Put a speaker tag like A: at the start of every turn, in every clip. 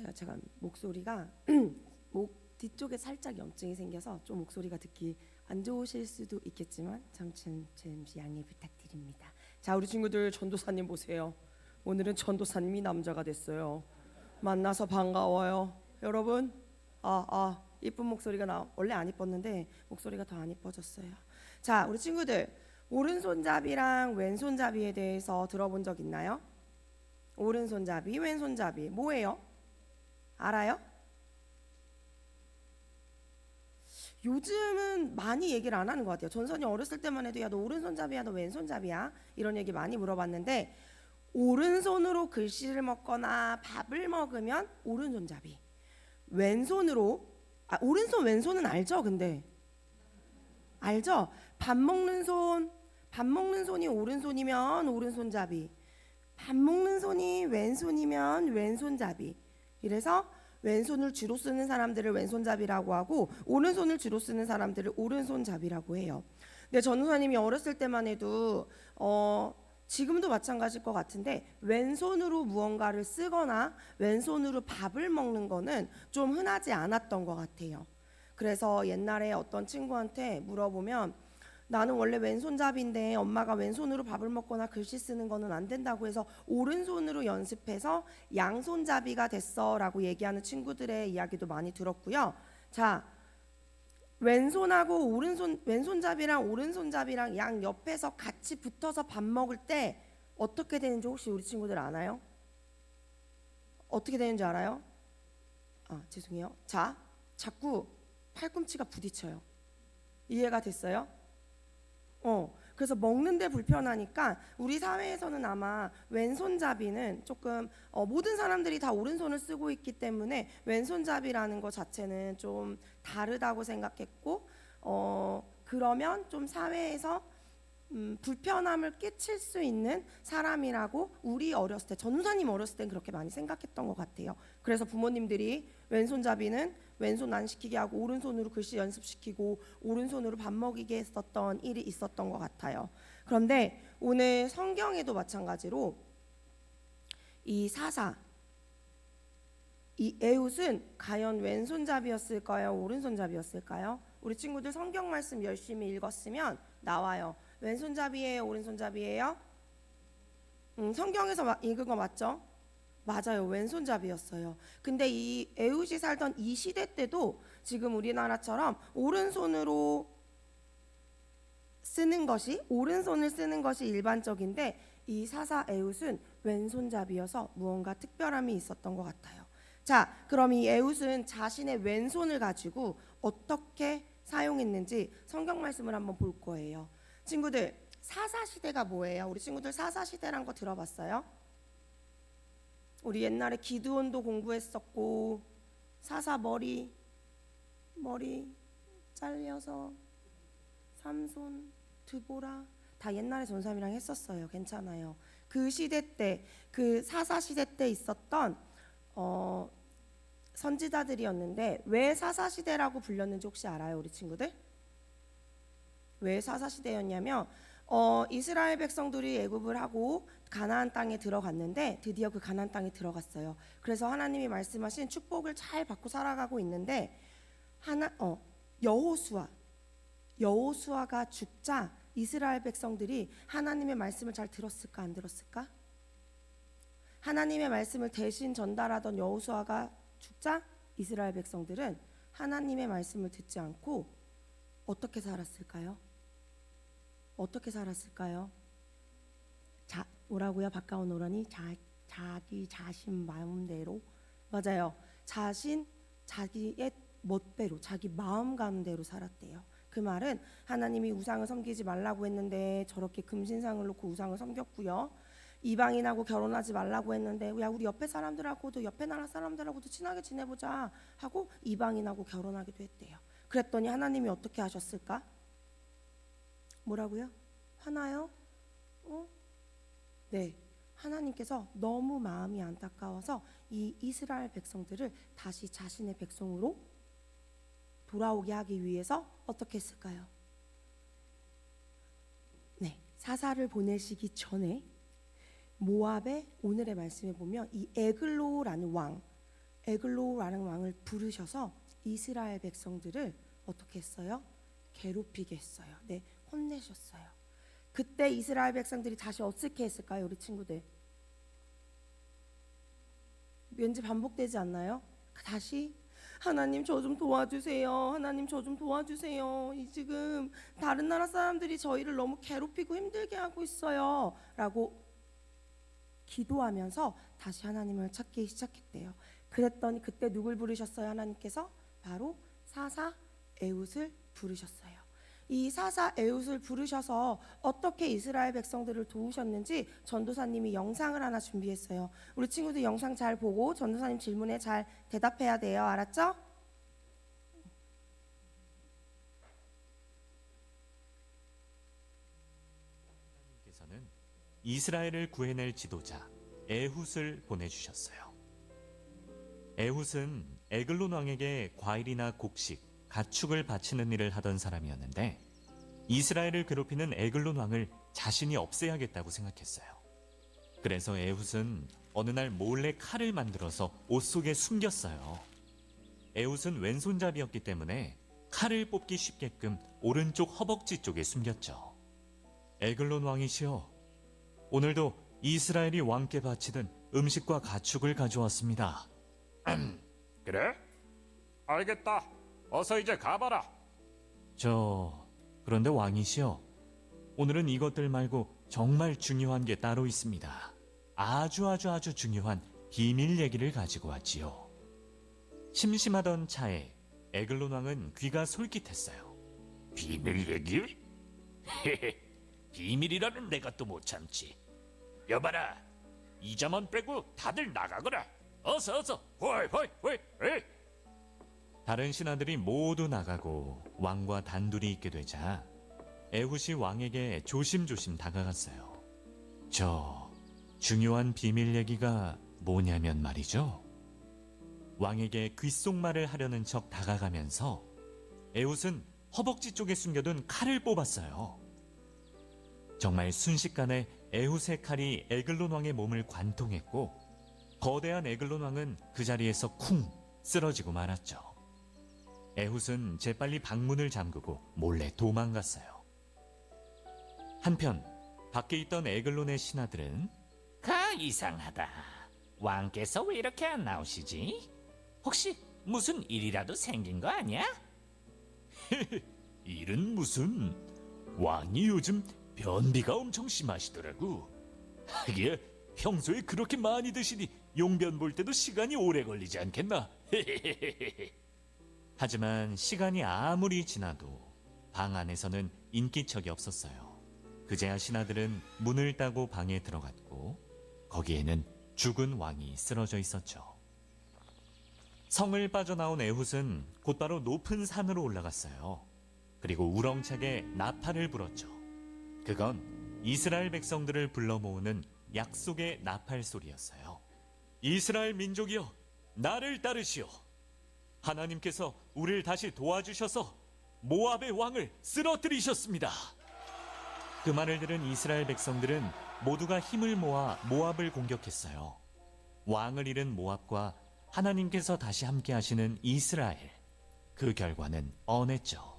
A: 제가 목소리가 목 뒤쪽에 살짝 염증이 생겨서 좀 목소리가 듣기 안 좋으실 수도 있겠지만 잠시 양해 부탁드립니다. 자, 우리 친구들 전도사님 보세요. 오늘은 전도사님이 남자가 됐어요. 만나서 반가워요. 여러분, 이쁜 목소리가 원래 안 이뻤는데 목소리가 더 안 이뻐졌어요. 자, 우리 친구들 오른손잡이랑 왼손잡이에 대해서 들어본 적 있나요? 오른손잡이, 왼손잡이 뭐예요? 알아요? 요즘은 많이 얘기를 안 하는 것 같아요. 전선이 어렸을 때만 해도 야, 너 오른손잡이야, 너 왼손잡이야? 이런 얘기 많이 물어봤는데 오른손으로 글씨를 먹거나 밥을 먹으면 오른손잡이. 왼손으로 오른손 왼손은 알죠? 근데 알죠? 밥 먹는 손이 오른손이면 오른손잡이. 밥 먹는 손이 왼손이면 왼손잡이. 이래서 왼손을 주로 쓰는 사람들을 왼손잡이라고 하고 오른손을 주로 쓰는 사람들을 오른손잡이라고 해요. 근데 전우사님이 어렸을 때만 해도 지금도 마찬가지일 것 같은데 왼손으로 무언가를 쓰거나 왼손으로 밥을 먹는 거는 좀 흔하지 않았던 것 같아요. 그래서 옛날에 어떤 친구한테 물어보면 나는 원래 왼손잡이인데 엄마가 왼손으로 밥을 먹거나 글씨 쓰는 거는 안 된다고 해서 오른손으로 연습해서 양손잡이가 됐어 라고 얘기하는 친구들의 이야기도 많이 들었고요. 자, 왼손잡이랑 오른손잡이랑 양 옆에서 같이 붙어서 밥 먹을 때 어떻게 되는지 혹시 우리 친구들 아나요? 어떻게 되는지 알아요? 죄송해요. 자, 자꾸 팔꿈치가 부딪혀요. 이해가 됐어요? 그래서 먹는데 불편하니까 우리 사회에서는 아마 왼손잡이는 조금 모든 사람들이 다 오른손을 쓰고 있기 때문에 왼손잡이라는 것 자체는 좀 다르다고 생각했고 그러면 좀 사회에서 불편함을 끼칠 수 있는 사람이라고 우리 어렸을 때 전우사님 어렸을 땐 그렇게 많이 생각했던 것 같아요. 그래서 부모님들이 왼손잡이는 왼손 안 시키게 하고 오른손으로 글씨 연습시키고 오른손으로 밥 먹이게 했었던 일이 있었던 것 같아요. 그런데 오늘 성경에도 마찬가지로 이 사사 이 에훗은 과연 왼손잡이였을까요? 오른손잡이였을까요? 우리 친구들 성경 말씀 열심히 읽었으면 나와요. 왼손잡이에요? 오른손잡이에요? 성경에서 읽은 거 맞죠? 맞아요. 왼손잡이였어요. 근데 이 에훗이 살던 이 시대 때도 지금 우리나라처럼 오른손을 쓰는 것이 일반적인데 이 사사 에훗은 왼손잡이여서 무언가 특별함이 있었던 것 같아요. 자, 그럼 이 에훗은 자신의 왼손을 가지고 어떻게 사용했는지 성경 말씀을 한번 볼 거예요. 친구들, 사사시대가 뭐예요? 우리 친구들 사사시대란 거 들어봤어요? 우리 옛날에 기드온도 공부했었고 사사 머리 잘려서 삼손, 드보라 다 옛날에 전삼이랑 했었어요. 괜찮아요. 그 시대 때, 그 사사 시대 때 있었던 선지자들이었는데 왜 사사 시대라고 불렸는지 혹시 알아요, 우리 친구들? 왜 사사 시대였냐면 이스라엘 백성들이 애굽을 하고 가나안 땅에 들어갔는데 드디어 그 가나안 땅에 들어갔어요. 그래서 하나님이 말씀하신 축복을 잘 받고 살아가고 있는데 여호수아가 죽자 이스라엘 백성들이 하나님의 말씀을 잘 들었을까 안 들었을까? 하나님의 말씀을 대신 전달하던 여호수아가 죽자 이스라엘 백성들은 하나님의 말씀을 듣지 않고 어떻게 살았을까요? 뭐라고요? 바깥온 오라니 자기 자신 마음대로. 맞아요. 자기의 멋대로 자기 마음 가는 대로 살았대요. 그 말은 하나님이 우상을 섬기지 말라고 했는데 저렇게 금신상을 놓고 우상을 섬겼고요. 이방인하고 결혼하지 말라고 했는데 야, 우리 옆에 사람들하고도 옆에 나라 사람들하고도 친하게 지내보자 하고 이방인하고 결혼하기도 했대요. 그랬더니 하나님이 어떻게 하셨을까? 뭐라고요? 화나요? 네, 하나님께서 너무 마음이 안타까워서 이 이스라엘 백성들을 다시 자신의 백성으로 돌아오게 하기 위해서 어떻게 했을까요? 네, 사사를 보내시기 전에 모압의 오늘의 말씀에 보면 이 에글로라는 왕, 에글로라는 왕을 부르셔서 이스라엘 백성들을 어떻게 했어요? 괴롭히게 했어요. 네, 혼내셨어요. 그때 이스라엘 백성들이 다시 어떻게 했을까요, 우리 친구들? 왠지 반복되지 않나요? 다시 하나님 저 좀 도와주세요. 하나님 저 좀 도와주세요. 이 지금 다른 나라 사람들이 저희를 너무 괴롭히고 힘들게 하고 있어요. 라고 기도하면서 다시 하나님을 찾기 시작했대요. 그랬더니 그때 누굴 부르셨어요? 하나님께서 바로 사사 에훗을 부르셨어요. 이 사사 에훗을 부르셔서 어떻게 이스라엘 백성들을 도우셨는지 전도사님이 영상을 하나 준비했어요. 우리 친구들 영상 잘 보고 전도사님 질문에 잘 대답해야 돼요. 알았죠?
B: 하나님께서는 이스라엘을 구해낼 지도자 에훗을 보내주셨어요. 에훗은 에글론 왕에게 과일이나 곡식, 가축을 바치는 일을 하던 사람이었는데 이스라엘을 괴롭히는 에글론 왕을 자신이 없애야겠다고 생각했어요. 그래서 에훗은 어느 날 몰래 칼을 만들어서 옷 속에 숨겼어요. 에훗은 왼손잡이였기 때문에 칼을 뽑기 쉽게끔 오른쪽 허벅지 쪽에 숨겼죠. 에글론 왕이시여, 오늘도 이스라엘이 왕께 바치던 음식과 가축을 가져왔습니다.
C: 그래? 알겠다. 어서 이제 가봐라.
B: 그런데 왕이시여, 오늘은 이것들 말고 정말 중요한 게 따로 있습니다. 아주 중요한 비밀 얘기를 가지고 왔지요. 심심하던 차에 에글론 왕은 귀가 솔깃했어요.
C: 비밀 얘기? 비밀이라는 내가 또 못 참지. 여봐라, 이자만 빼고 다들 나가거라. 어서 호이.
B: 다른 신하들이 모두 나가고 왕과 단둘이 있게 되자 에훗이 왕에게 조심조심 다가갔어요. 중요한 비밀 얘기가 뭐냐면 말이죠. 왕에게 귓속말을 하려는 척 다가가면서 에훗은 허벅지 쪽에 숨겨둔 칼을 뽑았어요. 정말 순식간에 에훗의 칼이 에글론 왕의 몸을 관통했고 거대한 에글론 왕은 그 자리에서 쿵 쓰러지고 말았죠. 에훗은 재빨리 방문을 잠그고 몰래 도망갔어요. 한편 밖에 있던 에글론의 신하들은
C: 이상하다. 왕께서 왜 이렇게 안 나오시지? 혹시 무슨 일이라도 생긴 거 아니야?
B: 일은 무슨, 왕이 요즘 변비가 엄청 심하시더라고.
C: 하기야 평소에 그렇게 많이 드시니 용변 볼 때도 시간이 오래 걸리지 않겠나?
B: 하지만 시간이 아무리 지나도 방 안에서는 인기척이 없었어요. 그제야 신하들은 문을 따고 방에 들어갔고 거기에는 죽은 왕이 쓰러져 있었죠. 성을 빠져나온 에훗은 곧바로 높은 산으로 올라갔어요. 그리고 우렁차게 나팔을 불었죠. 그건 이스라엘 백성들을 불러 모으는 약속의 나팔 소리였어요. 이스라엘 민족이여, 나를 따르시오. 하나님께서 우리를 다시 도와주셔서 모압의 왕을 쓰러뜨리셨습니다. 그 말을 들은 이스라엘 백성들은 모두가 힘을 모아 모압을 공격했어요. 왕을 잃은 모압과 하나님께서 다시 함께 하시는 이스라엘, 그 결과는 뻔했죠.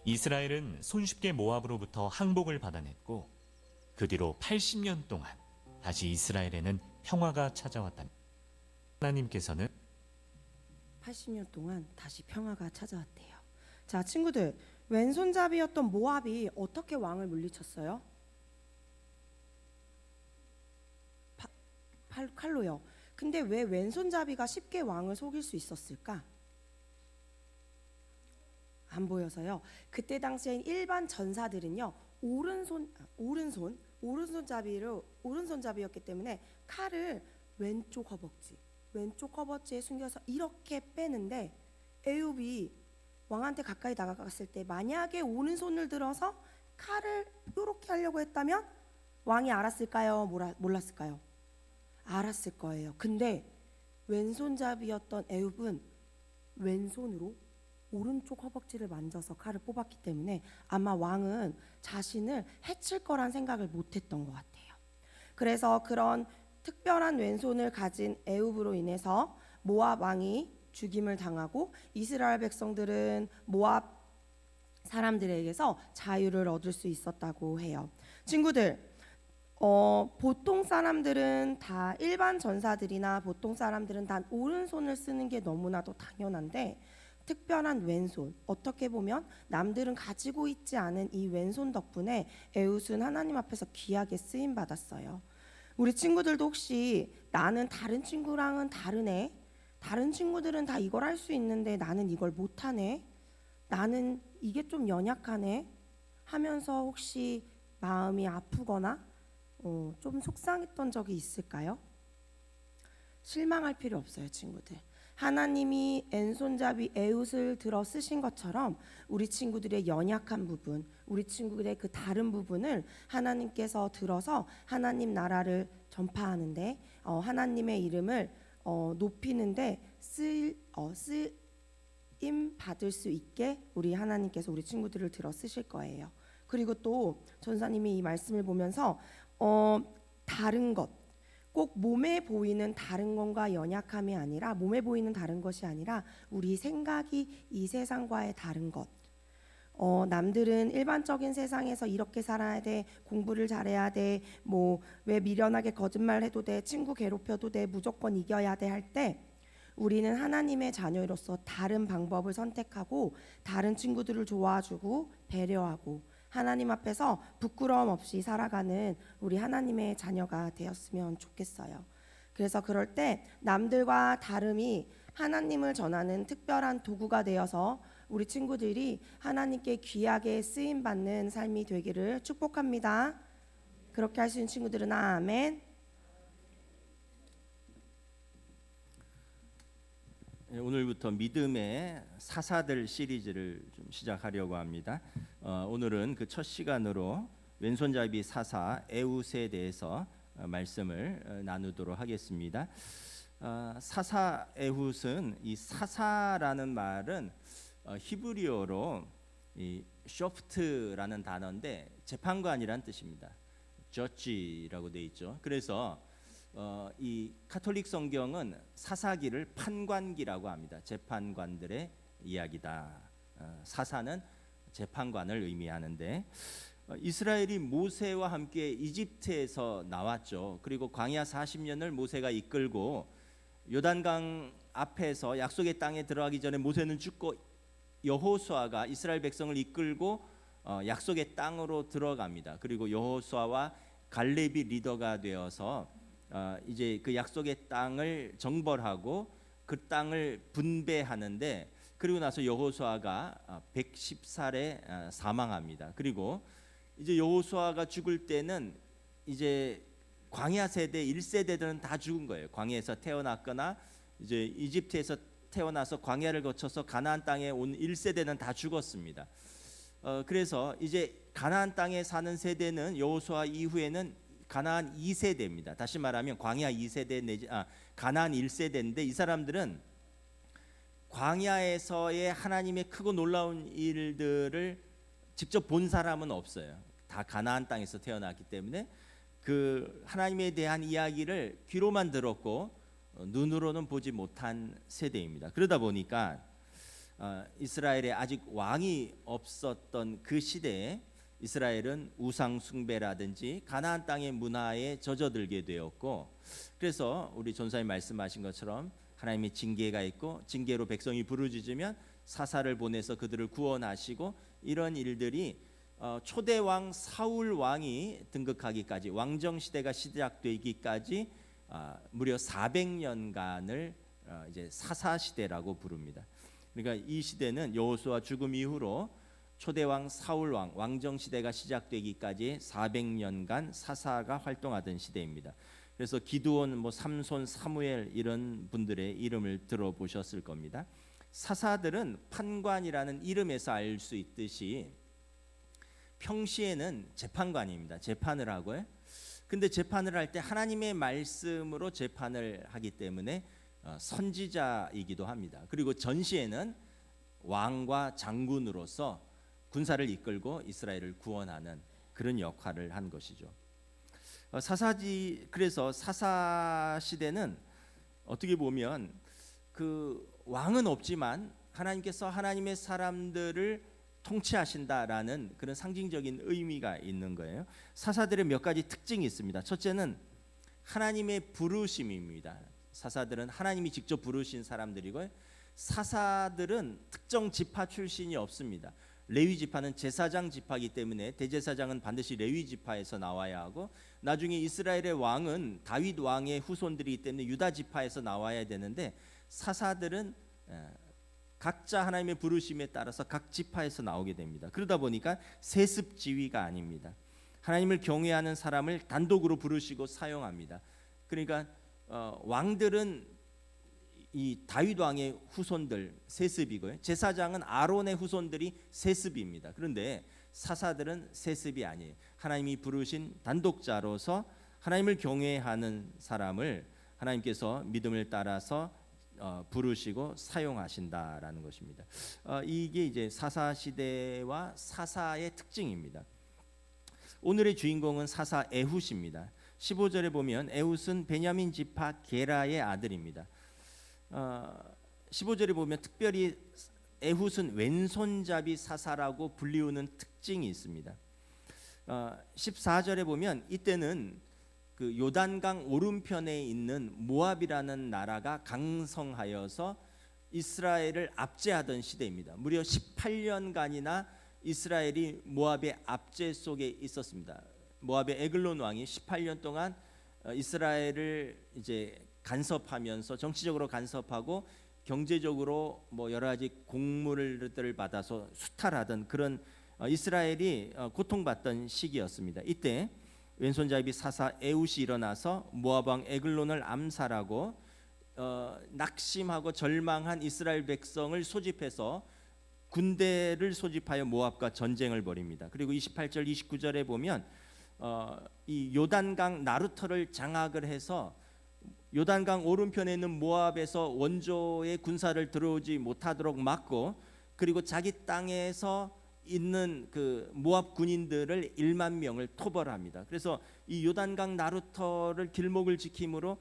B: 이스라엘은 손쉽게 모압으로부터 항복을 받아냈고 그 뒤로 80년 동안 다시 이스라엘에는 평화가 찾아왔답니다. 하나님께서는
A: 80년 동안 다시 평화가 찾아왔대요. 자, 친구들, 왼손잡이였던 모압이 어떻게 왕을 물리쳤어요? 칼로요. 근데 왜 왼손잡이가 쉽게 왕을 속일 수 있었을까? 안 보여서요. 그때 당시엔 일반 전사들은요, 오른손잡이였기 때문에 칼을 왼쪽 허벅지에 숨겨서 이렇게 빼는데 에욥이 왕한테 가까이 다가갔을 때 만약에 오른손을 들어서 칼을 이렇게 하려고 했다면 왕이 알았을까요? 몰랐을까요? 알았을 거예요. 근데 왼손잡이였던 에욥은 왼손으로 오른쪽 허벅지를 만져서 칼을 뽑았기 때문에 아마 왕은 자신을 해칠 거란 생각을 못했던 것 같아요. 그래서 그런 특별한 왼손을 가진 에홉으로 인해서 모압 왕이 죽임을 당하고 이스라엘 백성들은 모압 사람들에게서 자유를 얻을 수 있었다고 해요. 친구들, 보통 사람들은 다 일반 전사들이나 보통 사람들은 다 오른손을 쓰는 게 너무나도 당연한데 특별한 왼손, 어떻게 보면 남들은 가지고 있지 않은 이 왼손 덕분에 에훗은 하나님 앞에서 귀하게 쓰임 받았어요. 우리 친구들도 혹시 나는 다른 친구랑은 다르네, 다른 친구들은 다 이걸 할 수 있는데 나는 이걸 못하네, 나는 이게 좀 연약하네 하면서 혹시 마음이 아프거나 좀 속상했던 적이 있을까요? 실망할 필요 없어요, 친구들. 하나님이 왼손잡이 에훗을 들어 쓰신 것처럼 우리 친구들의 연약한 부분, 우리 친구들의 그 다른 부분을 하나님께서 들어서 하나님 나라를 전파하는데 하나님의 이름을 높이는데 쓰임 받을 수 있게 우리 하나님께서 우리 친구들을 들어 쓰실 거예요. 그리고 또 전사님이 이 말씀을 보면서 다른 것, 꼭 몸에 보이는 다른 것과 연약함이 아니라 몸에 보이는 다른 것이 아니라 우리 생각이 이 세상과의 다른 것. 남들은 일반적인 세상에서 이렇게 살아야 돼, 공부를 잘해야 돼, 뭐 왜 미련하게 거짓말해도 돼, 친구 괴롭혀도 돼, 무조건 이겨야 돼 할 때 우리는 하나님의 자녀로서 다른 방법을 선택하고 다른 친구들을 도와주고 배려하고 하나님 앞에서 부끄러움 없이 살아가는 우리 하나님의 자녀가 되었으면 좋겠어요. 그래서 그럴 때 남들과 다름이 하나님을 전하는 특별한 도구가 되어서 우리 친구들이 하나님께 귀하게 쓰임 받는 삶이 되기를 축복합니다. 그렇게 할 수 있는 친구들은 아멘.
D: 오늘부터 믿음의 사사들 시리즈를 좀 시작하려고 합니다. 오늘은 그 첫 시간으로 왼손잡이 사사 에훗에 대해서 말씀을 나누도록 하겠습니다. 사사 에훗은 이 사사라는 말은 히브리어로 이 쇼프트라는 단어인데 재판관이란 뜻입니다. 저지라고 돼 있죠. 그래서 이 카톨릭 성경은 사사기를 판관기라고 합니다. 재판관들의 이야기다. 사사는 재판관을 의미하는데 이스라엘이 모세와 함께 이집트에서 나왔죠. 그리고 광야 40년을 모세가 이끌고 요단강 앞에서 약속의 땅에 들어가기 전에 모세는 죽고 여호수아가 이스라엘 백성을 이끌고 약속의 땅으로 들어갑니다. 그리고 여호수아와 갈렙이 리더가 되어서 이제 그 약속의 땅을 정벌하고 그 땅을 분배하는데 그리고 나서 여호수아가 110살에 사망합니다. 그리고 이제 여호수아가 죽을 때는 이제 광야 세대 1세대들은 다 죽은 거예요. 광야에서 태어났거나 이제 이집트에서 태어나서 광야를 거쳐서 가나안 땅에 온 1세대는 다 죽었습니다. 그래서 이제 가나안 땅에 사는 세대는 여호수아 이후에는 가나안 2세대입니다. 다시 말하면 광야 2세대 내지 가나안 1세대인데 이 사람들은 광야에서의 하나님의 크고 놀라운 일들을 직접 본 사람은 없어요. 다 가나안 땅에서 태어났기 때문에 그 하나님에 대한 이야기를 귀로만 들었고 눈으로는 보지 못한 세대입니다. 그러다 보니까 이스라엘에 아직 왕이 없었던 그 시대에 이스라엘은 우상 숭배라든지 가나안 땅의 문화에 젖어들게 되었고 그래서 우리 전사님 말씀하신 것처럼 하나님의 징계가 있고 징계로 백성이 부르짖으면 사사를 보내서 그들을 구원하시고 이런 일들이 초대 왕 사울 왕이 등극하기까지 왕정 시대가 시작되기까지 무려 400년간을 이제 사사 시대라고 부릅니다. 그러니까 이 시대는 여호수아 죽음 이후로 초대왕 사울왕 왕정 시대가 시작되기까지 400년간 사사가 활동하던 시대입니다. 그래서 기드온, 삼손, 사무엘 이런 분들의 이름을 들어보셨을 겁니다. 사사들은 판관이라는 이름에서 알 수 있듯이 평시에는 재판관입니다. 재판을 하고요. 근데 재판을 할 때 하나님의 말씀으로 재판을 하기 때문에 선지자이기도 합니다. 그리고 전시에는 왕과 장군으로서 군사를 이끌고 이스라엘을 구원하는 그런 역할을 한 것이죠. 그래서 사사 시대는 어떻게 보면 그 왕은 없지만 하나님께서 하나님의 사람들을 통치하신다라는 그런 상징적인 의미가 있는 거예요. 사사들의 몇 가지 특징이 있습니다. 첫째는 하나님의 부르심입니다. 사사들은 하나님이 직접 부르신 사람들이고요. 사사들은 특정 지파 출신이 없습니다. 레위 지파는 제사장 지파이기 때문에 대제사장은 반드시 레위 지파에서 나와야 하고, 나중에 이스라엘의 왕은 다윗 왕의 후손들이기 때문에 유다 지파에서 나와야 되는데, 사사들은 각자 하나님의 부르심에 따라서 각 지파에서 나오게 됩니다. 그러다 보니까 세습 지위가 아닙니다. 하나님을 경외하는 사람을 단독으로 부르시고 사용합니다. 그러니까 왕들은 이 다윗 왕의 후손들 세습이고요. 제사장은 아론의 후손들이 세습입니다. 그런데 사사들은 세습이 아니에요. 하나님이 부르신 단독자로서 하나님을 경외하는 사람을 하나님께서 믿음을 따라서 부르시고 사용하신다라는 것입니다. 이게 이제 사사 시대와 사사의 특징입니다. 오늘의 주인공은 사사 에훗입니다. 15절에 보면 에훗은 베냐민 지파 게라의 아들입니다. 15절에 보면 특별히 에훗은 왼손잡이 사사라고 불리우는 특징이 있습니다. 14절에 보면 이때는 그 요단강 오른편에 있는 모압이라는 나라가 강성하여서 이스라엘을 압제하던 시대입니다. 무려 18년간이나 이스라엘이 모압의 압제 속에 있었습니다. 모압의 에글론 왕이 18년 동안 이스라엘을 이제 간섭하면서 정치적으로 간섭하고 경제적으로 뭐 여러 가지 곡물들을 받아서 수탈하던 그런 이스라엘이 고통받던 시기였습니다. 이때 왼손잡이 사사 에훗이 일어나서 모압 왕 에글론을 암살하고 낙심하고 절망한 이스라엘 백성을 소집해서 군대를 소집하여 모압과 전쟁을 벌입니다. 그리고 28절 29절에 보면 이 요단강 나루터를 장악을 해서 요단강 오른편에 있는 모압에서 원조의 군사를 들어오지 못하도록 막고, 그리고 자기 땅에서 있는 그 모압 군인들을 1만 명을 토벌합니다. 그래서 이 요단강 나루터를 길목을 지킴으로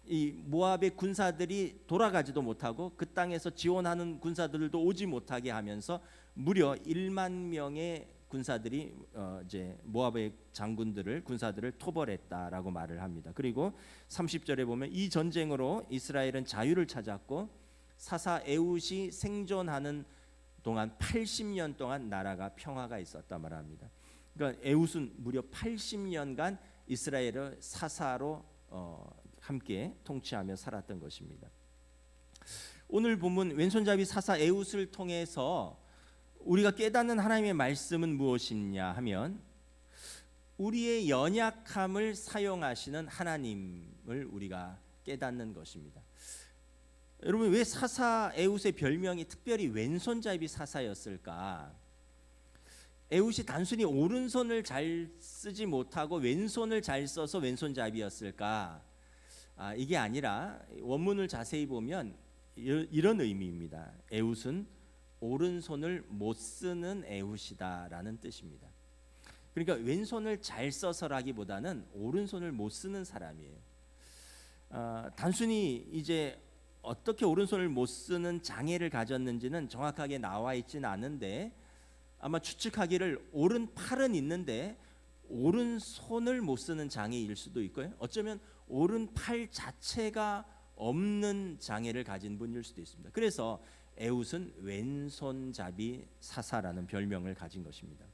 D: 이 모압의 군사들이 돌아가지도 못하고 그 땅에서 지원하는 군사들도 오지 못하게 하면서 무려 1만 명의 군사들이 이제 모압의 장군들을 군사들을 토벌했다라고 말을 합니다. 그리고 30절에 보면 이 전쟁으로 이스라엘은 자유를 찾았고 사사 에훗이 생존하는 동안 80년 동안 나라가 평화가 있었다 말합니다. 그러니까 에훗은 무려 80년간 이스라엘을 사사로 함께 통치하며 살았던 것입니다. 오늘 본문 왼손잡이 사사 에훗을 통해서 우리가 깨닫는 하나님의 말씀은 무엇이냐 하면, 우리의 연약함을 사용하시는 하나님을 우리가 깨닫는 것입니다. 여러분, 왜 사사 에훗의 별명이 특별히 왼손잡이 사사였을까? 에훗이 단순히 오른손을 잘 쓰지 못하고 왼손을 잘 써서 왼손잡이였을까? 이게 아니라 원문을 자세히 보면 이런 의미입니다. 에훗은 오른손을 못 쓰는 에훗이다라는 뜻입니다. 그러니까 왼손을 잘 써서라기보다는 오른손을 못 쓰는 사람이에요. 단순히 이제 어떻게 오른손을 못 쓰는 장애를 가졌는지는 정확하게 나와 있지는 않은데, 아마 추측하기를 오른팔은 있는데 오른손을 못 쓰는 장애일 수도 있고요. 어쩌면 오른팔 자체가 없는 장애를 가진 분일 수도 있습니다. 그래서 에훗은 왼손잡이 사사라는 별명을 가진 것입니다.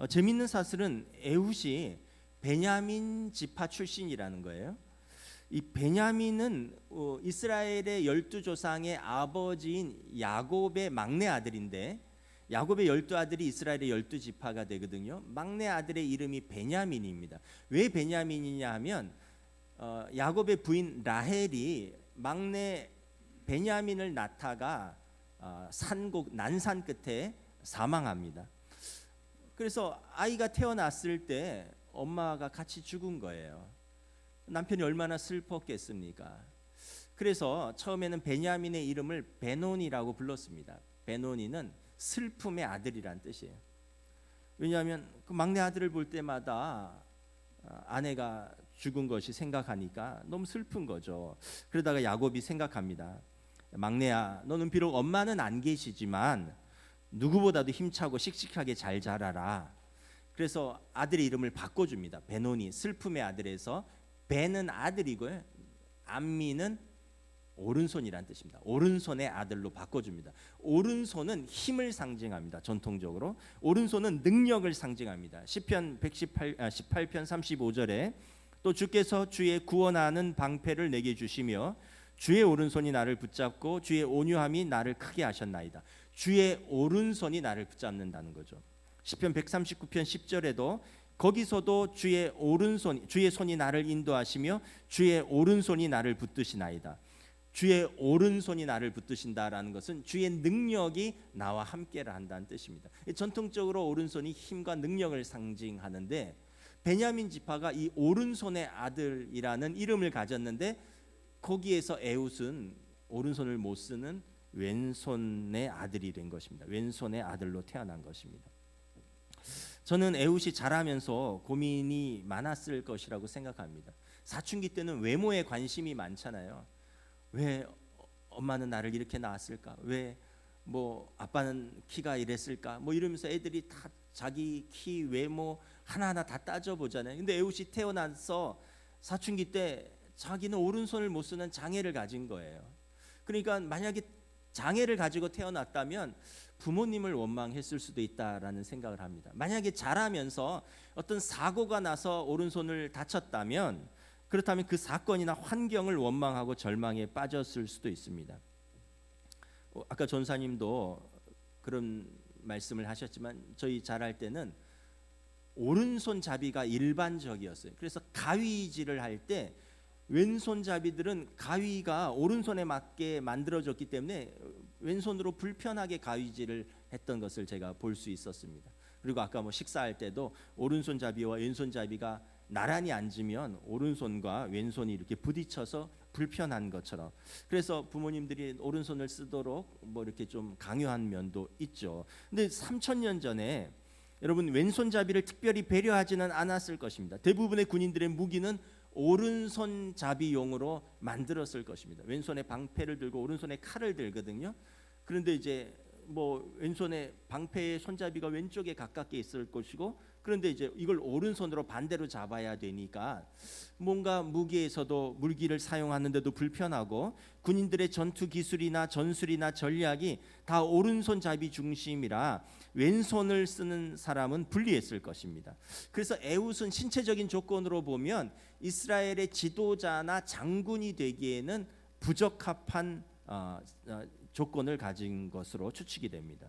D: 재미있는 사실은 에훗이 베냐민 지파 출신이라는 거예요. 이 베냐민은 이스라엘의 12조상의 아버지인 야곱의 막내 아들인데, 야곱의 12아들이 이스라엘의 12지파가 되거든요. 막내 아들의 이름이 베냐민입니다. 왜 베냐민이냐 하면 야곱의 부인 라헬이 막내 베냐민을 낳다가 난산 끝에 사망합니다. 그래서 아이가 태어났을 때 엄마가 같이 죽은 거예요. 남편이 얼마나 슬펐겠습니까? 그래서 처음에는 베냐민의 이름을 베노니라고 불렀습니다. 베노니는 슬픔의 아들이란 뜻이에요. 왜냐하면 그 막내 아들을 볼 때마다 아내가 죽은 것이 생각하니까 너무 슬픈 거죠. 그러다가 야곱이 생각합니다. 막내야, 너는 비록 엄마는 안 계시지만 누구보다도 힘차고 씩씩하게 잘 자라라. 그래서 아들의 이름을 바꿔줍니다. 베노니, 슬픔의 아들에서 베는 아들이고요, 암미는 오른손이란 뜻입니다. 오른손의 아들로 바꿔줍니다. 오른손은 힘을 상징합니다. 전통적으로 오른손은 능력을 상징합니다. 시편 18편 35절에 또 주께서 주의 구원하는 방패를 내게 주시며 주의 오른손이 나를 붙잡고 주의 온유함이 나를 크게 하셨나이다. 주의 오른손이 나를 붙잡는다는 거죠. 시편 139편 10절에도 거기서도 주의 손이 나를 인도하시며 주의 오른손이 나를 붙드시나이다. 주의 오른손이 나를 붙드신다라는 것은 주의 능력이 나와 함께를 한다는 뜻입니다. 전통적으로 오른손이 힘과 능력을 상징하는데 베냐민 지파가 이 오른손의 아들이라는 이름을 가졌는데 거기에서 에훗은 오른손을 못 쓰는 왼손의 아들이 된 것입니다. 왼손의 아들로 태어난 것입니다. 저는 에훗이 자라면서 고민이 많았을 것이라고 생각합니다. 사춘기 때는 외모에 관심이 많잖아요. 왜 엄마는 나를 이렇게 낳았을까? 왜 뭐 아빠는 키가 이랬을까? 뭐 이러면서 애들이 다 자기 키, 외모 하나하나 다 따져보잖아요. 근데 에훗이 태어나서 사춘기 때 자기는 오른손을 못 쓰는 장애를 가진 거예요. 그러니까 만약에 장애를 가지고 태어났다면 부모님을 원망했을 수도 있다라는 생각을 합니다. 만약에 자라면서 어떤 사고가 나서 오른손을 다쳤다면, 그렇다면 그 사건이나 환경을 원망하고 절망에 빠졌을 수도 있습니다. 아까 전사님도 그런 말씀을 하셨지만 저희 자랄 때는 오른손잡이가 일반적이었어요. 그래서 가위질을 할 때 왼손잡이들은 가위가 오른손에 맞게 만들어졌기 때문에 왼손으로 불편하게 가위질을 했던 것을 제가 볼 수 있었습니다. 그리고 아까 뭐 식사할 때도 오른손잡이와 왼손잡이가 나란히 앉으면 오른손과 왼손이 이렇게 부딪혀서 불편한 것처럼, 그래서 부모님들이 오른손을 쓰도록 뭐 이렇게 좀 강요한 면도 있죠. 근데 3000년 전에 여러분 왼손잡이를 특별히 배려하지는 않았을 것입니다. 대부분의 군인들의 무기는 오른손잡이용으로 만들었을 것입니다. 왼손에 방패를 들고 오른손에 칼을 들거든요. 그런데 이제 뭐 왼손에 방패의 손잡이가 왼쪽에 가깝게 있을 것이고, 그런데 이제 이걸 오른손으로 반대로 잡아야 되니까 뭔가 무기에서도 물기를 사용하는데도 불편하고, 군인들의 전투 기술이나 전술이나 전략이 다 오른손잡이 중심이라 왼손을 쓰는 사람은 불리했을 것입니다. 그래서 에훗은 신체적인 조건으로 보면 이스라엘의 지도자나 장군이 되기에는 부적합한 조건을 가진 것으로 추측이 됩니다.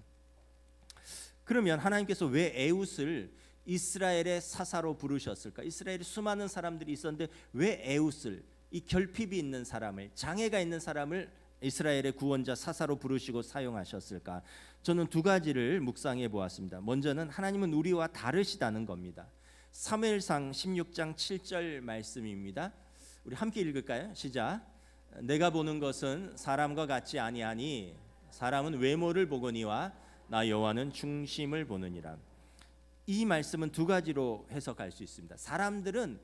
D: 그러면 하나님께서 왜 에훗을 이스라엘의 사사로 부르셨을까? 이스라엘에 수많은 사람들이 있었는데 왜 에훗을, 이 결핍이 있는 사람을, 장애가 있는 사람을 이스라엘의 구원자 사사로 부르시고 사용하셨을까? 저는 두 가지를 묵상해 보았습니다. 먼저는 하나님은 우리와 다르시다는 겁니다. 사무엘상 16장 7절 말씀입니다. 우리 함께 읽을까요? 시작. 내가 보는 것은 사람과 같지 아니하니 사람은 외모를 보거니와 나 여호와는 중심을 보느니라. 이 말씀은 두 가지로 해석할 수 있습니다. 사람들은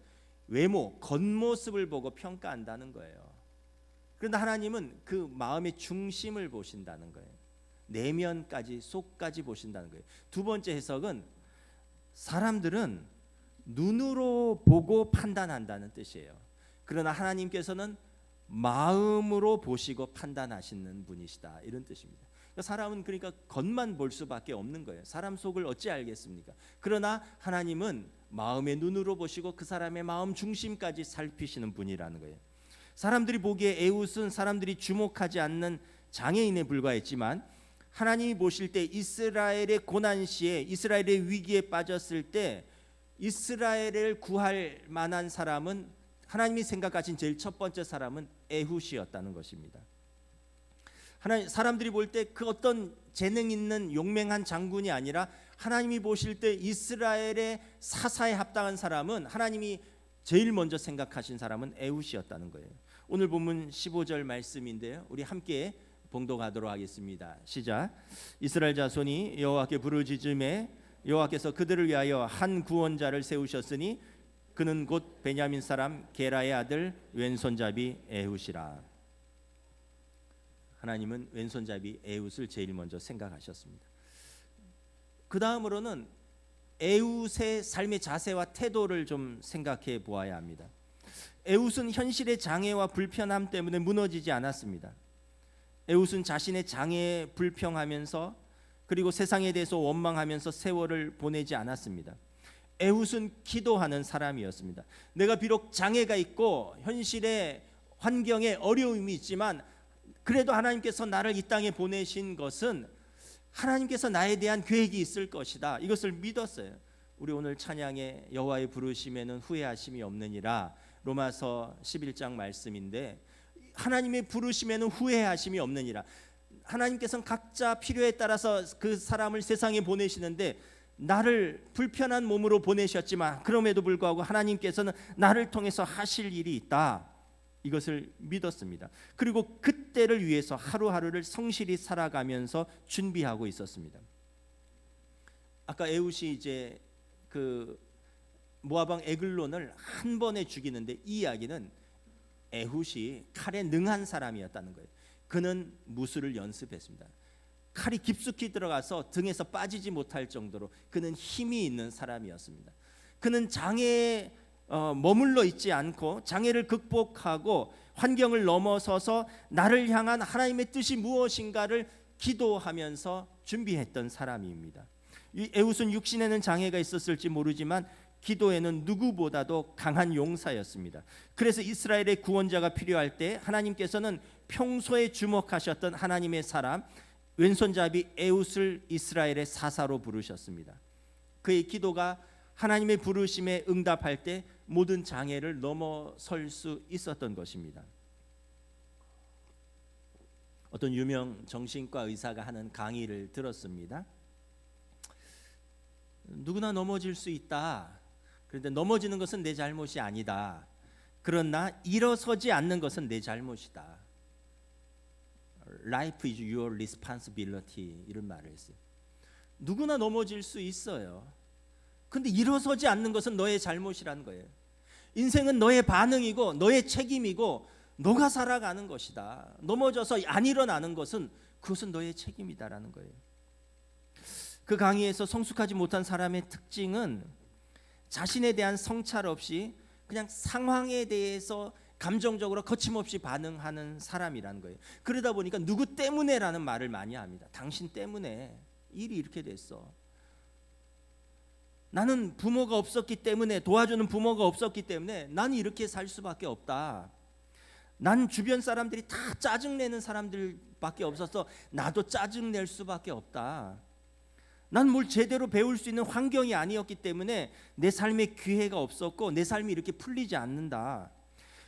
D: 외모, 겉모습을 보고 평가한다는 거예요. 그런데 하나님은 그 마음의 중심을 보신다는 거예요. 내면까지, 속까지 보신다는 거예요. 두 번째 해석은 사람들은 눈으로 보고 판단한다는 뜻이에요. 그러나 하나님께서는 마음으로 보시고 판단하시는 분이시다, 이런 뜻입니다. 사람은 그러니까 겉만 볼 수밖에 없는 거예요. 사람 속을 어찌 알겠습니까? 그러나 하나님은 마음의 눈으로 보시고 그 사람의 마음 중심까지 살피시는 분이라는 거예요. 사람들이 보기에 에훗은 사람들이 주목하지 않는 장애인에 불과했지만 하나님이 보실 때 이스라엘의 고난 시에, 이스라엘의 위기에 빠졌을 때 이스라엘을 구할 만한 사람은, 하나님이 생각하신 제일 첫 번째 사람은 에훗이었다는 것입니다. 사람들이 볼 때 그 어떤 재능 있는 용맹한 장군이 아니라 하나님이 보실 때 이스라엘의 사사에 합당한 사람은, 하나님이 제일 먼저 생각하신 사람은 에훗이었다는 거예요. 오늘 본문 15절 말씀인데요, 우리 함께 봉독하도록 하겠습니다. 시작. 이스라엘 자손이 여호와께 부르짖음에 여호와께서 그들을 위하여 한 구원자를 세우셨으니 그는 곧 베냐민 사람 게라의 아들 왼손잡이 에훗이라. 하나님은 왼손잡이 에훗을 제일 먼저 생각하셨습니다. 그 다음으로는 에훗의 삶의 자세와 태도를 좀 생각해 보아야 합니다. 에훗은 현실의 장애와 불편함 때문에 무너지지 않았습니다. 에훗은 자신의 장애에 불평하면서 그리고 세상에 대해서 원망하면서 세월을 보내지 않았습니다. 에훗은 기도하는 사람이었습니다. 내가 비록 장애가 있고 현실의 환경에 어려움이 있지만 그래도 하나님께서 나를 이 땅에 보내신 것은 하나님께서 나에 대한 계획이 있을 것이다. 이것을 믿었어요. 우리 오늘 찬양에 여호와의 부르심에는 후회하심이 없느니라, 로마서 11장 말씀인데, 하나님의 부르심에는 후회하심이 없느니라. 하나님께서는 각자 필요에 따라서 그 사람을 세상에 보내시는데 나를 불편한 몸으로 보내셨지만 그럼에도 불구하고 하나님께서는 나를 통해서 하실 일이 있다. 이것을 믿었습니다. 그리고 그때를 위해서 하루하루를 성실히 살아가면서 준비하고 있었습니다. 아까 에훗이 이제 그 모압 왕 에글론을 한 번에 죽이는데, 이 이야기는 에훗이 칼에 능한 사람이었다는 거예요. 그는 무술을 연습했습니다. 칼이 깊숙이 들어가서 등에서 빠지지 못할 정도로 그는 힘이 있는 사람이었습니다. 그는 장애에 머물러 있지 않고 장애를 극복하고 환경을 넘어서서 나를 향한 하나님의 뜻이 무엇인가를 기도하면서 준비했던 사람입니다. 이 에훗은 육신에는 장애가 있었을지 모르지만 기도에는 누구보다도 강한 용사였습니다. 그래서 이스라엘의 구원자가 필요할 때 하나님께서는 평소에 주목하셨던 하나님의 사람 왼손잡이 에훗을 이스라엘의 사사로 부르셨습니다. 그의 기도가 하나님의 부르심에 응답할 때 모든 장애를 넘어설 수 있었던 것입니다. 어떤 유명 정신과 의사가 하는 강의를 들었습니다. 누구나 넘어질 수 있다. 그런데 넘어지는 것은 내 잘못이 아니다. 그러나 일어서지 않는 것은 내 잘못이다. Life is your responsibility, 이런 말을 했어요. 누구나 넘어질 수 있어요. 근데 일어서지 않는 것은 너의 잘못이라는 거예요. 인생은 너의 반응이고 너의 책임이고 너가 살아가는 것이다. 넘어져서 안 일어나는 것은 그것은 너의 책임이다라는 거예요. 그 강의에서 성숙하지 못한 사람의 특징은 자신에 대한 성찰 없이 그냥 상황에 대해서 감정적으로 거침없이 반응하는 사람이라는 거예요. 그러다 보니까 누구 때문에라는 말을 많이 합니다. 당신 때문에 일이 이렇게 됐어. 나는 부모가 없었기 때문에, 도와주는 부모가 없었기 때문에 나는 이렇게 살 수밖에 없다. 난 주변 사람들이 다 짜증내는 사람들밖에 없어서 나도 짜증낼 수밖에 없다. 난 뭘 제대로 배울 수 있는 환경이 아니었기 때문에 내 삶에 기회가 없었고 내 삶이 이렇게 풀리지 않는다.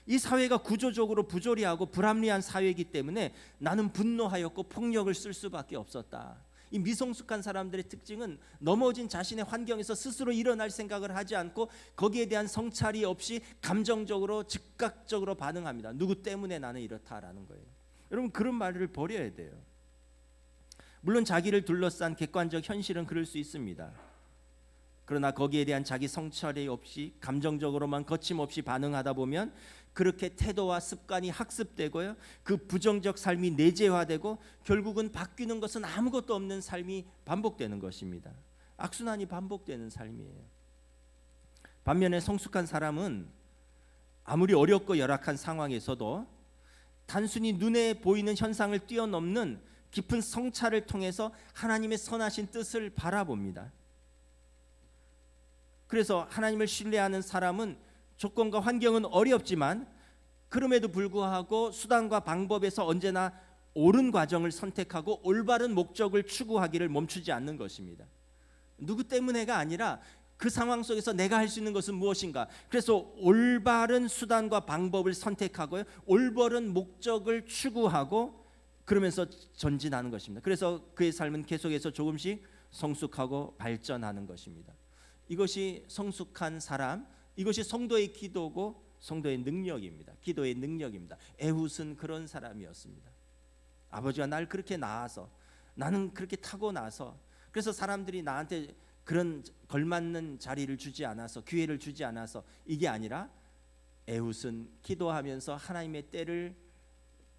D: 이 사회가 구조적으로 부조리하고 불합리한 사회이기 때문에 나는 분노하였고 폭력을 쓸 수밖에 없었다. 이 미성숙한 사람들의 특징은 넘어진 자신의 환경에서 스스로 일어날 생각을 하지 않고 거기에 대한 성찰이 없이 감정적으로 즉각적으로 반응합니다. 누구 때문에 나는 이렇다라는 거예요. 여러분, 그런 말을 버려야 돼요. 물론 자기를 둘러싼 객관적 현실은 그럴 수 있습니다. 그러나 거기에 대한 자기 성찰이 없이 감정적으로만 거침없이 반응하다 보면 그렇게 태도와 습관이 학습되고요, 그 부정적 삶이 내재화되고 결국은 바뀌는 것은 아무것도 없는 삶이 반복되는 것입니다. 악순환이 반복되는 삶이에요. 반면에 성숙한 사람은 아무리 어렵고 열악한 상황에서도 단순히 눈에 보이는 현상을 뛰어넘는 깊은 성찰을 통해서 하나님의 선하신 뜻을 바라봅니다. 그래서 하나님을 신뢰하는 사람은 조건과 환경은 어렵지만 그럼에도 불구하고 수단과 방법에서 언제나 옳은 과정을 선택하고 올바른 목적을 추구하기를 멈추지 않는 것입니다. 누구 때문에가 아니라 그 상황 속에서 내가 할 수 있는 것은 무엇인가. 그래서 올바른 수단과 방법을 선택하고요, 올바른 목적을 추구하고 그러면서 전진하는 것입니다. 그래서 그의 삶은 계속해서 조금씩 성숙하고 발전하는 것입니다. 이것이 성숙한 사람, 이것이 성도의 기도고 성도의 능력입니다. 기도의 능력입니다. 에훗은 그런 사람이었습니다. 아버지가 날 그렇게 낳아서, 나는 그렇게 타고나서, 그래서 사람들이 나한테 그런 걸맞는 자리를 주지 않아서, 기회를 주지 않아서, 이게 아니라 에훗은 기도하면서 하나님의 때를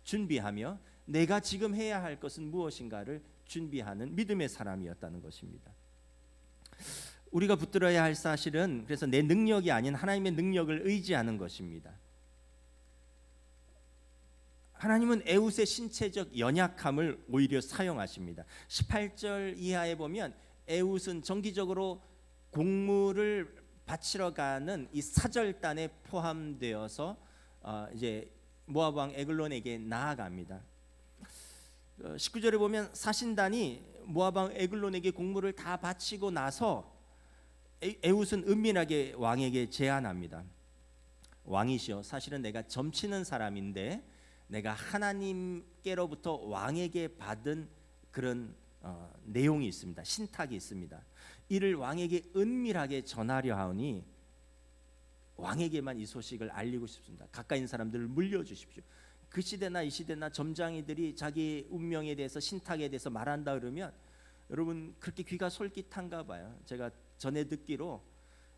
D: 준비하며 내가 지금 해야 할 것은 무엇인가를 준비하는 믿음의 사람이었다는 것입니다. 우리가 붙들어야 할 사실은 그래서 내 능력이 아닌 하나님의 능력을 의지하는 것입니다. 하나님은 에훗의 신체적 연약함을 오히려 사용하십니다. 18절 이하에 보면 에훗은 정기적으로 곡물을 바치러 가는 이 사절단에 포함되어서 이제 모압 왕 에글론에게 나아갑니다. 19절에 보면 사신단이 모압 왕 에글론에게 곡물을 다 바치고 나서 에훗은 은밀하게 왕에게 제안합니다. 왕이시여, 사실은 내가 점치는 사람인데 내가 하나님께로부터 왕에게 받은 그런 내용이 있습니다. 신탁이 있습니다. 이를 왕에게 은밀하게 전하려 하오니 왕에게만 이 소식을 알리고 싶습니다. 가까이 있는 사람들을 물려주십시오. 그 시대나 이 시대나 점장이들이 자기 운명에 대해서, 신탁에 대해서 말한다 그러면 여러분 그렇게 귀가 솔깃한가 봐요. 제가 전에 듣기로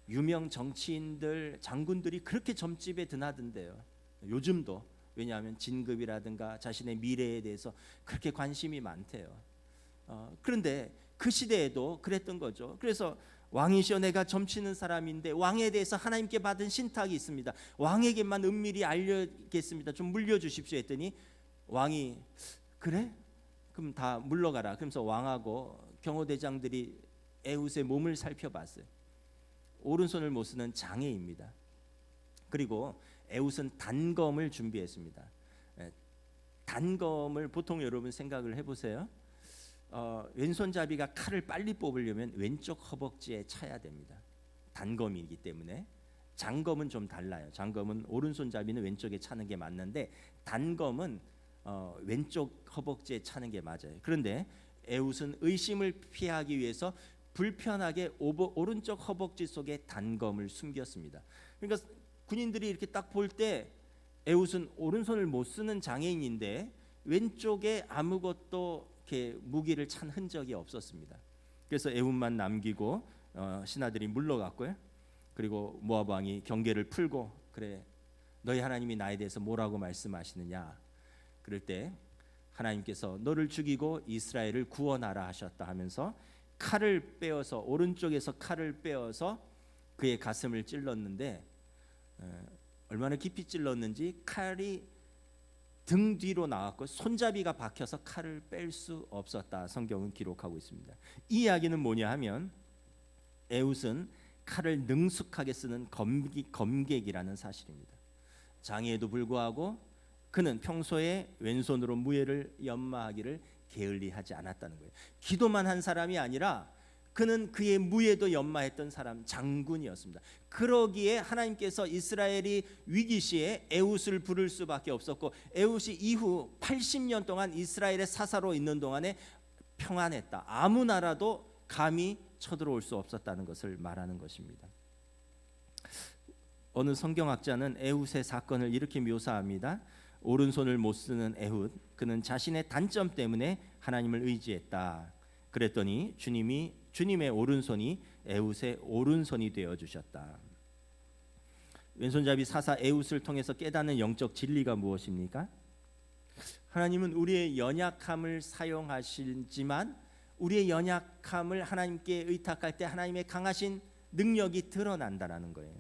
D: 유명 정치인들, 장군들이 그렇게 점집에 드나든대요. 요즘도. 왜냐하면 진급이라든가 자신의 미래에 대해서 그렇게 관심이 많대요. 그런데 그 시대에도 그랬던 거죠. 그래서 왕이시여, 내가 점치는 사람인데 왕에 대해서 하나님께 받은 신탁이 있습니다. 왕에게만 은밀히 알려겠습니다. 좀 물려주십시오 했더니 왕이 그래? 그럼 다 물러가라. 그러면서 왕하고 경호대장들이 에훗의 몸을 살펴봤어요. 오른손을 못 쓰는 장애입니다. 그리고 에훗은 단검을 준비했습니다. 단검을 보통 여러분 생각을 해보세요. 왼손잡이가 칼을 빨리 뽑으려면 왼쪽 허벅지에 차야 됩니다. 단검이기 때문에. 장검은 좀 달라요. 장검은 오른손잡이는 왼쪽에 차는 게 맞는데 단검은 왼쪽 허벅지에 차는 게 맞아요. 그런데 에훗은 의심을 피하기 위해서 불편하게 오른쪽 허벅지 속에 단검을 숨겼습니다. 그러니까 군인들이 이렇게 딱 볼 때 에훗은 오른손을 못 쓰는 장애인인데 왼쪽에 아무것도 이렇게 무기를 찬 흔적이 없었습니다. 그래서 에훗만 남기고 신하들이 물러갔고요. 그리고 모압 왕이 경계를 풀고 그래, 너희 하나님이 나에 대해서 뭐라고 말씀하시느냐? 그럴 때 하나님께서 너를 죽이고 이스라엘을 구원하라 하셨다 하면서 칼을 빼어서, 오른쪽에서 칼을 빼어서 그의 가슴을 찔렀는데 얼마나 깊이 찔렀는지 칼이 등 뒤로 나왔고 손잡이가 박혀서 칼을 뺄 수 없었다. 성경은 기록하고 있습니다. 이 이야기는 뭐냐 하면 에훗은 칼을 능숙하게 쓰는 검객이라는 사실입니다. 장애에도 불구하고 그는 평소에 왼손으로 무예를 연마하기를 게을리하지 않았다는 거예요. 기도만 한 사람이 아니라 그는 그의 무예도 연마했던 사람, 장군이었습니다. 그러기에 하나님께서 이스라엘이 위기시에 에훗을 부를 수밖에 없었고 에훗이 이후 80년 동안 이스라엘의 사사로 있는 동안에 평안했다. 아무 나라도 감히 쳐들어올 수 없었다는 것을 말하는 것입니다. 어느 성경학자는 에훗의 사건을 이렇게 묘사합니다. 오른손을 못 쓰는 에훗, 그는 자신의 단점 때문에 하나님을 의지했다. 그랬더니 주님의 오른손이 에훗의 오른손이 되어 주셨다. 왼손잡이 사사 에훗을 통해서 깨닫는 영적 진리가 무엇입니까? 하나님은 우리의 연약함을 사용하시지만 우리의 연약함을 하나님께 의탁할 때 하나님의 강하신 능력이 드러난다라는 거예요.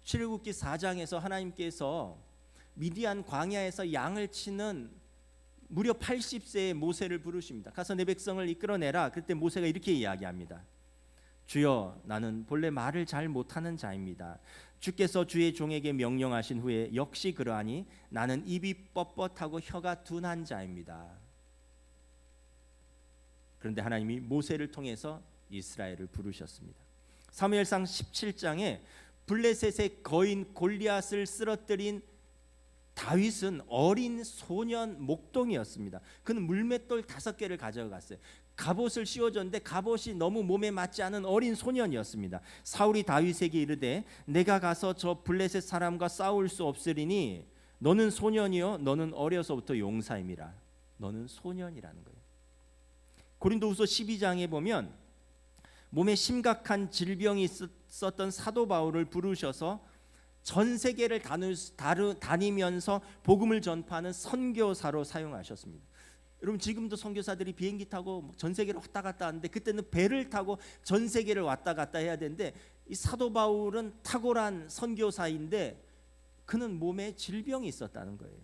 D: 출애굽기 4장에서 하나님께서 미디안 광야에서 양을 치는 무려 80세의 모세를 부르십니다. 가서 내 백성을 이끌어내라. 그때 모세가 이렇게 이야기합니다. 주여, 나는 본래 말을 잘 못하는 자입니다. 주께서 주의 종에게 명령하신 후에 역시 그러하니 나는 입이 뻣뻣하고 혀가 둔한 자입니다. 그런데 하나님이 모세를 통해서 이스라엘을 부르셨습니다. 사무엘상 17장에 블레셋의 거인 골리앗을 쓰러뜨린 다윗은 어린 소년 목동이었습니다. 그는 물맷돌 5개를 가져갔어요. 갑옷을 씌워줬는데 갑옷이 너무 몸에 맞지 않은 어린 소년이었습니다. 사울이 다윗에게 이르되 내가 가서 저 블레셋 사람과 싸울 수 없으리니 너는 소년이요 너는 어려서부터 용사임이라. 너는 소년이라는 거예요. 고린도후서 12장에 보면 몸에 심각한 질병이 있었던 사도 바울을 부르셔서 전 세계를 다니면서 복음을 전파하는 선교사로 사용하셨습니다. 여러분 지금도 선교사들이 비행기 타고 전 세계를 왔다 갔다 하는데 그때는 배를 타고 전 세계를 왔다 갔다 해야 되는데 이 사도 바울은 탁월한 선교사인데 그는 몸에 질병이 있었다는 거예요.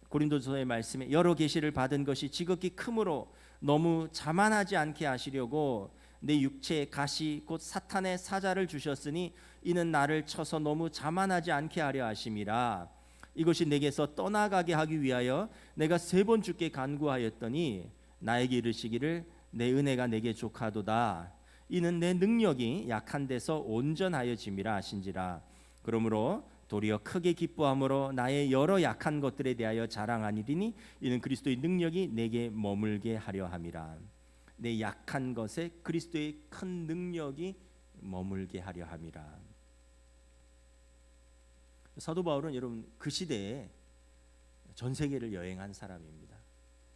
D: 고린도서의 말씀에 여러 계시를 받은 것이 지극히 크므로 너무 자만하지 않게 하시려고 내 육체에 가시 곧 사탄의 사자를 주셨으니 이는 나를 쳐서 너무 자만하지 않게 하려 하심이라. 이것이 내게서 떠나가게 하기 위하여 내가 3번 주께 간구하였더니 나에게 이르시기를 내 은혜가 내게 족하도다. 이는 내 능력이 약한 데서 온전하여짐이라 하신지라. 그러므로 도리어 크게 기뻐함으로 나의 여러 약한 것들에 대하여 자랑하니리니 이는 그리스도의 능력이 내게 머물게 하려 함이라. 내 약한 것에 그리스도의 큰 능력이 머물게 하려 함이라. 사도 바울은 여러분 그 시대에 전 세계를 여행한 사람입니다.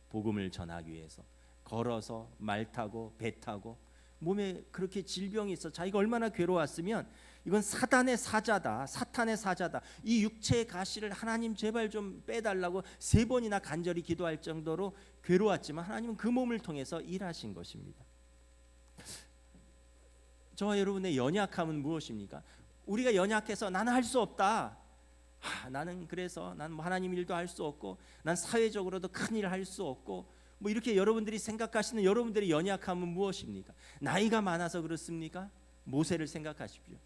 D: 복음을 전하기 위해서 걸어서 말 타고 배 타고 몸에 그렇게 질병이 있어 자기가 얼마나 괴로웠으면 이건 사단의 사자다, 사탄의 사자다. 이 육체의 가시를 하나님 제발 좀 빼달라고 3번이나 간절히 기도할 정도로 괴로웠지만 하나님은 그 몸을 통해서 일하신 것입니다. 저와 여러분의 연약함은 무엇입니까? 우리가 연약해서 나는 할 수 없다. 나는 그래서 난 뭐 하나님 일도 할 수 없고 난 사회적으로도 큰 일을 할 수 없고 뭐 이렇게 여러분들이 생각하시는 여러분들의 연약함은 무엇입니까? 나이가 많아서 그렇습니까? 모세를 생각하십시오.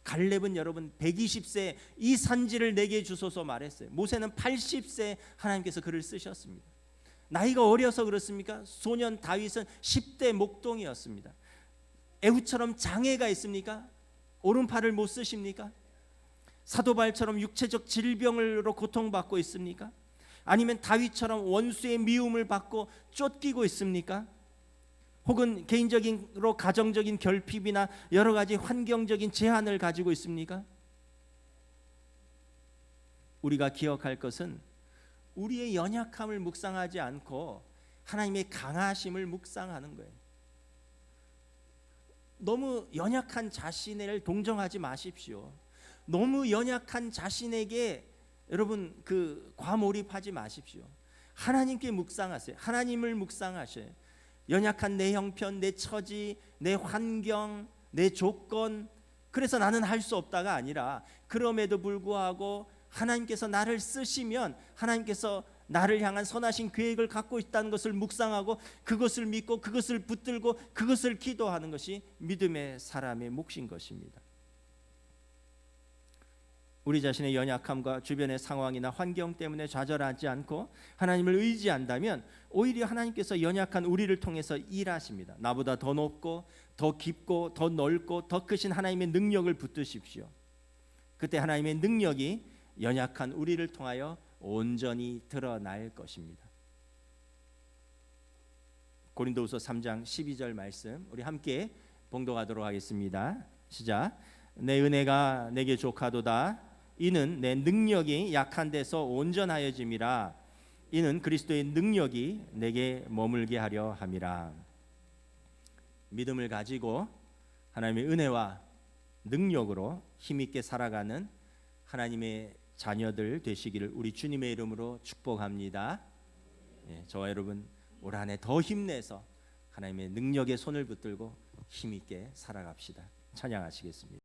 D: 갈렙은 여러분 120세 이 산지를 내게 주소서 말했어요. 모세는 80세 하나님께서 그를 쓰셨습니다. 나이가 어려서 그렇습니까? 소년 다윗은 10대 목동이었습니다. 에후처럼 장애가 있습니까? 오른팔을 못 쓰십니까? 사도 바울처럼 육체적 질병으로 고통받고 있습니까? 아니면 다윗처럼 원수의 미움을 받고 쫓기고 있습니까? 혹은 개인적인로 가정적인 결핍이나 여러 가지 환경적인 제한을 가지고 있습니까? 우리가 기억할 것은 우리의 연약함을 묵상하지 않고 하나님의 강하심을 묵상하는 거예요. 너무 연약한 자신을 동정하지 마십시오. 너무 연약한 자신에게 여러분 과몰입하지 마십시오. 하나님께 묵상하세요. 하나님을 묵상하셔요. 연약한 내 형편, 내 처지, 내 환경, 내 조건, 그래서 나는 할 수 없다가 아니라 그럼에도 불구하고 하나님께서 나를 쓰시면 하나님께서 나를 향한 선하신 계획을 갖고 있다는 것을 묵상하고 그것을 믿고 그것을 붙들고 그것을 기도하는 것이 믿음의 사람의 몫인 것입니다. 우리 자신의 연약함과 주변의 상황이나 환경 때문에 좌절하지 않고 하나님을 의지한다면 오히려 하나님께서 연약한 우리를 통해서 일하십니다. 나보다 더 높고 더 깊고 더 넓고 더 크신 하나님의 능력을 붙드십시오. 그때 하나님의 능력이 연약한 우리를 통하여 온전히 드러날 것입니다. 고린도후서 3장 12절 말씀 우리 함께 봉독하도록 하겠습니다. 시작. 내 은혜가 내게 족하도다. 이는 내 능력이 약한 데서 온전하여짐이라. 이는 그리스도의 능력이 내게 머물게 하려 함이라. 믿음을 가지고 하나님의 은혜와 능력으로 힘있게 살아가는 하나님의 자녀들 되시기를 우리 주님의 이름으로 축복합니다. 저와 여러분 올 한 해 더 힘내서 하나님의 능력의 손을 붙들고 힘있게 살아갑시다. 찬양하시겠습니다.